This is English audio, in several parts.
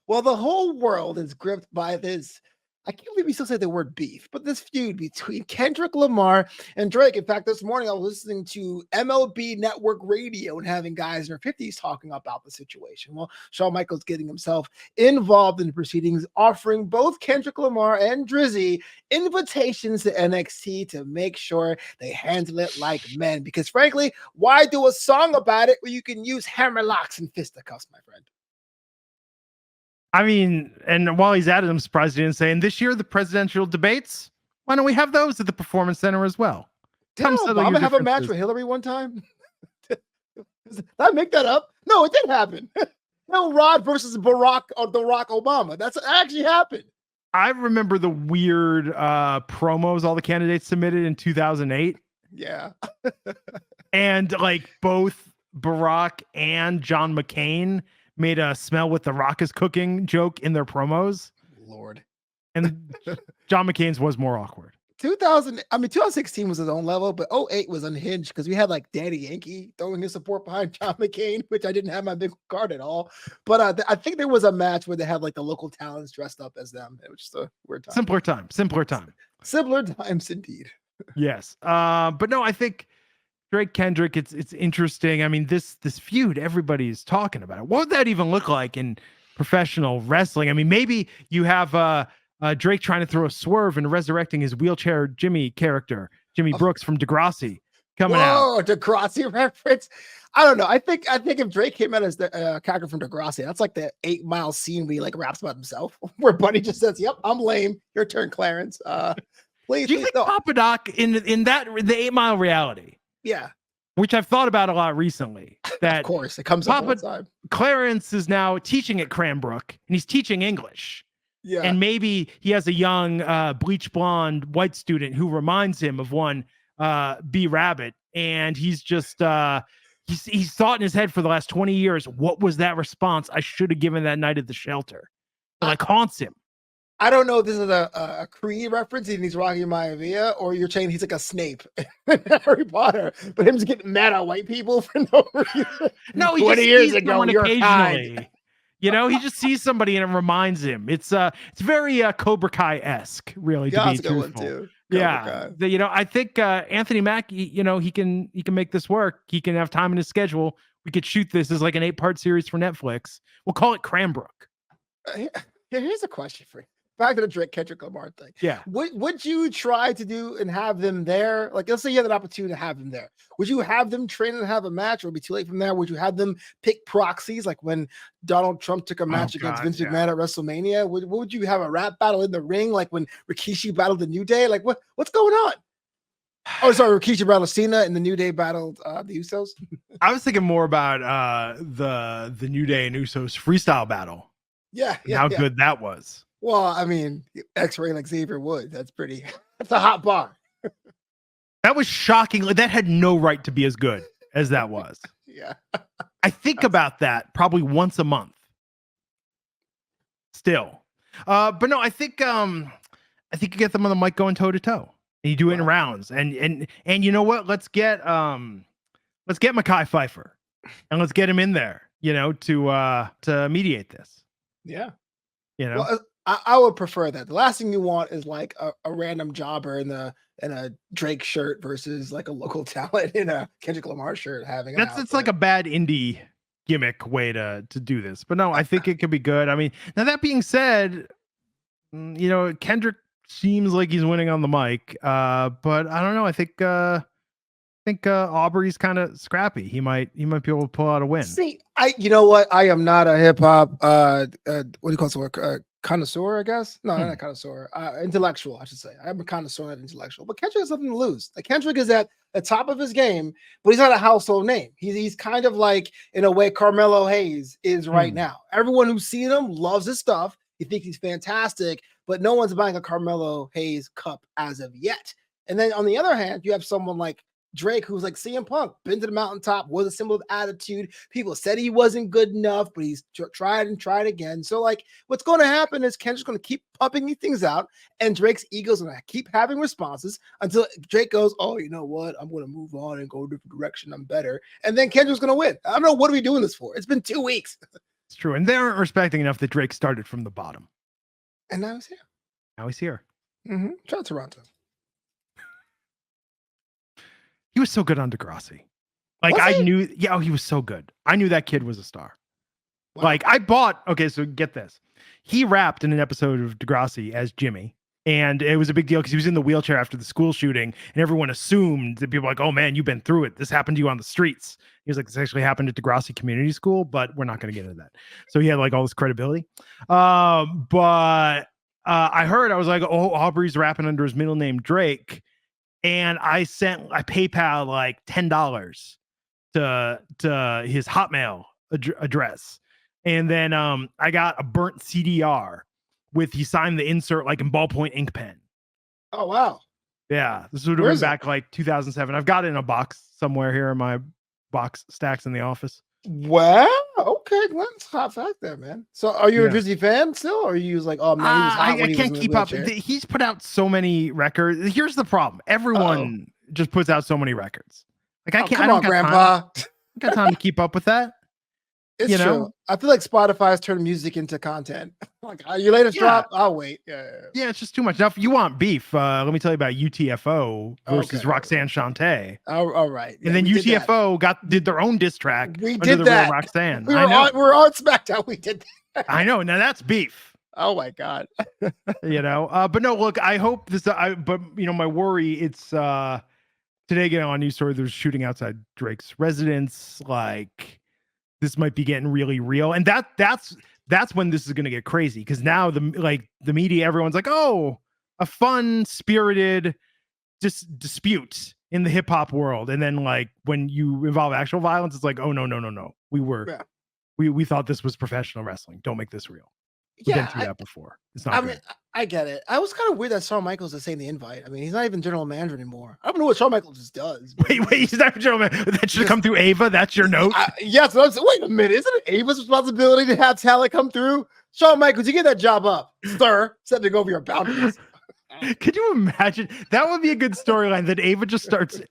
Well, the whole world is gripped by this. I can't believe we still say the word beef, but this feud between Kendrick Lamar and Drake. In fact, this morning I was listening to MLB Network Radio and having guys in their 50s talking about the situation. Well, Shawn Michaels getting himself involved in the proceedings, offering both Kendrick Lamar and Drizzy invitations to NXT to make sure they handle it like men. Because frankly, why do a song about it where you can use hammerlocks and fisticuffs, my friend? I mean, and while he's at it, I'm surprised he didn't say, and this year, the presidential debates, why don't we have those at the Performance Center as well? Didn't Obama have a match with Hillary one time? Did I make that up? No, it did happen. No, Rod versus Barack Obama. That actually happened. I remember the weird promos all the candidates submitted in 2008. Yeah. And like both Barack and John McCain made a smell what the Rock is cooking joke in their promos. Lord. And John McCain's was more awkward. 2016 was his own level, but 08 was unhinged because we had like Daddy Yankee throwing his support behind John McCain, which I didn't have my big card at all. But I think there was a match where they had like the local talents dressed up as them. It was just a weird time. Simpler times indeed. Yes. But no, I think Drake Kendrick, it's interesting. I mean, this feud, everybody's talking about it. What would that even look like in professional wrestling? I mean, maybe you have Drake trying to throw a swerve and resurrecting his wheelchair Jimmy character, Jimmy Brooks from Degrassi, coming out. Oh, Degrassi reference. I don't know. I think if Drake came out as the character from Degrassi, that's like the 8 Mile scene where he like raps about himself, where Buddy just says, "Yep, I'm lame. Your turn, Clarence." Please. Do you think Papa Doc in the 8 Mile reality? Yeah. Which I've thought about a lot recently. That of course it comes up all the time. Clarence is now teaching at Cranbrook and he's teaching English. Yeah. And maybe he has a young bleach blonde white student who reminds him of one B Rabbit. And he's just he's thought in his head for the last 20 years, what was that response I should have given that night at the shelter? It like haunts him. I don't know if this is a Creed reference and he's rocking Maivia, or you're saying he's like a Snape in Harry Potter, but him just getting mad at white people for no reason. No, he 20 just years sees ago, someone you're occasionally. kind. You know, he just sees somebody and it reminds him. It's very Cobra Kai-esque, really, Yeah, to be that's a good one truthful. too. Yeah, I think Anthony Mackie, he can make this work. He can have time in his schedule. We could shoot this as like an 8-part series for Netflix. We'll call it Cranbrook. Here's a question for you. Back to the Drake Kendrick Lamar thing. Yeah. Would you try to do and have them there? Like, let's say you had an opportunity to have them there. Would you have them train and have a match, or would it be too late from there? Would you have them pick proxies, like when Donald Trump took a match against Vince McMahon at WrestleMania? Would you have a rap battle in the ring, like when Rikishi battled the New Day? Like, what's going on? Oh, sorry, Rikishi battled Cena and the New Day battled the Usos. I was thinking more about the New Day and Usos freestyle battle. Yeah, how good that was. Well, I mean, X-Ray like Xavier Woods. That's a hot bar. That was shocking. That had no right to be as good as that was. Yeah. I think about that probably once a month. Still. But no, I think you get them on the mic going toe to toe. And you do it in rounds. And you know what? Let's get Mekhi Phifer. And let's get him in there, to mediate this. Yeah. Well, I would prefer that. The last thing you want is like a random jobber in a Drake shirt versus like a local talent in a Kendrick Lamar shirt having. It's like a bad indie gimmick way to do this. But no, I think it could be good. I mean, now that being said, Kendrick seems like he's winning on the mic. But I don't know. I think Aubrey's kind of scrappy. He might be able to pull out a win. See, you know what? I am not a hip hop what do you call it? Connoisseur, I guess. No, not a connoisseur. Intellectual, I should say. I'm a connoisseur, not intellectual. But Kendrick has nothing to lose. Like, Kendrick is at the top of his game, but he's not a household name. He's kind of like, in a way, Carmelo Hayes is right now. Everyone who's seen him loves his stuff. He thinks he's fantastic, but no one's buying a Carmelo Hayes cup as of yet. And then on the other hand, you have someone like Drake, who's like CM Punk, been to the mountaintop, was a symbol of attitude. People said he wasn't good enough, but he's tried and tried again. So, like, what's going to happen is Kendrick's going to keep pumping these things out, and Drake's ego's going to keep having responses until Drake goes, "Oh, you know what? I'm going to move on and go a different direction. I'm better." And then Kendrick's going to win. I don't know. What are we doing this for? It's been 2 weeks. It's true. And they aren't respecting enough that Drake started from the bottom. And now he's here. Now he's here. Mm-hmm. Shout out to Toronto. He was so good on Degrassi. Like he was so good. I knew that kid was a star. Wow. Like so get this. He rapped in an episode of Degrassi as Jimmy. And it was a big deal because he was in the wheelchair after the school shooting, and everyone assumed that people were like, oh man, you've been through it. This happened to you on the streets. He was like, this actually happened at Degrassi Community School, but we're not going to get into that. So he had like all this credibility. But I was like, oh, Aubrey's rapping under his middle name, Drake. And I PayPal like $10 to his Hotmail address. And then I got a burnt CDR with he signed the insert like in ballpoint ink pen. Oh wow. Yeah. This would have been back like 2007. I've got it in a box somewhere here in my box stacks in the office. Wow. Okay. Well, that's a hot fact there, man. So are you a Drizzy fan still? Or are you like, oh man, he was hot when I can't keep up. He's put out so many records. Here's the problem. Everyone just puts out so many records. Like I can't, come on, Grandpa. I got time to keep up with that. It's true. I feel like Spotify's turned music into content. Like your latest drop, I'll wait. Yeah, it's just too much. Now, if you want beef, let me tell you about UTFO versus Roxanne Shante. All right. And then UTFO did their own diss track. We did that. Roxanne. We're on SmackDown. We did that. I know. Now that's beef. Oh my God. But no, look, I hope this. But my worry. It's today getting on news story. There's shooting outside Drake's residence. Like. This might be getting really real, and that's when this is going to get crazy because now the media, everyone's like, oh, a fun spirited dispute in the hip hop world, and then like when you involve actual violence, it's like, oh no, we thought this was professional wrestling. Don't make this real. We've been through that before. It's not. Mean, I get it. I was kind of weird that Shawn Michaels is saying the invite. I mean, he's not even general manager anymore. I don't know what Shawn Michaels just does. Wait, he's not general manager. That should come through Ava. That's your note. Yes. Wait a minute. Isn't it Ava's responsibility to have talent come through? Shawn Michaels, you get that job up, sir. Stepping over your boundaries. Could you imagine? That would be a good storyline. That Ava just starts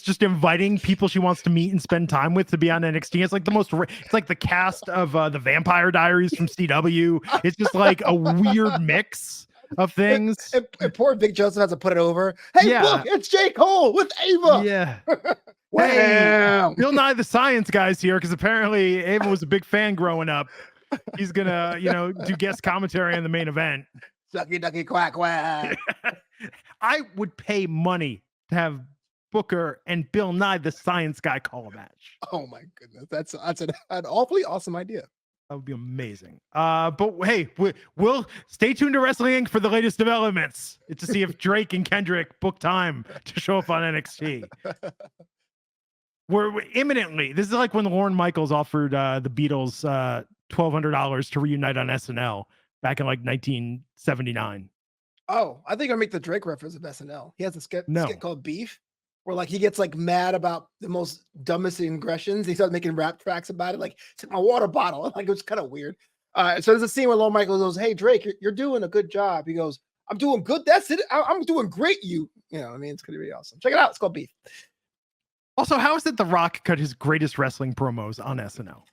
just inviting people she wants to meet and spend time with to be on NXT. It's like it's like the cast of the Vampire Diaries from CW. It's just like a weird mix of things. And poor Big Joseph has to put it over. Hey, look, it's J. Cole with Ava. Yeah. Hey, Bill Nye the Science Guy's here because apparently Ava was a big fan growing up. He's gonna, do guest commentary on the main event. Sucky ducky quack quack. I would pay money to have Booker and Bill Nye the Science Guy call a match. Oh my goodness, that's an awfully awesome idea. That would be amazing. But hey, we'll stay tuned to Wrestling Inc. for the latest developments to see if Drake and Kendrick book time to show up on NXT. We're imminently. This is like when Lorne Michaels offered the Beatles $1,200 to reunite on SNL back in like 1979. Oh, I think I make the Drake reference of SNL. He has a skit called Beef, where like he gets like mad about the most dumbest aggressions. He starts making rap tracks about it, like it's my water bottle. Like it was kind of weird. So there's a scene where Lorne Michaels goes, "Hey Drake, you're doing a good job." He goes, "I'm doing good. That's it. I'm doing great. It's gonna be awesome. Check it out. It's called Beef." Also, how is it The Rock cut his greatest wrestling promos on SNL?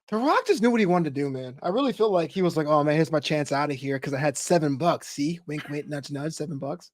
The Rock just knew what he wanted to do, man. I really feel like he was like, "Oh man, here's my chance out of here because I had $7. See, wink, wink, nudge, nudge, $7."